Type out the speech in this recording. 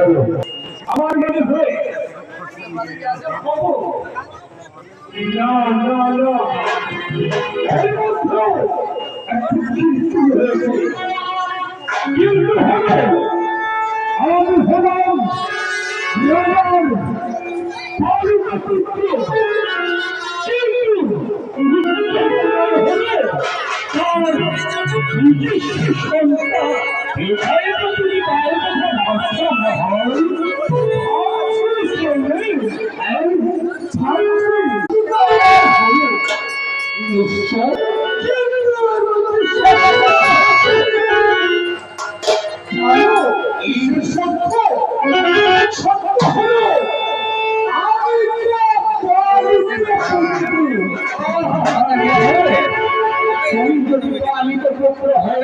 আমার মনে হয় না না না এর মধ্যে একটু কিন্তু হয়েছে কিন্তু হবে আমাদের ভগবান আমি তো পুত্র হয়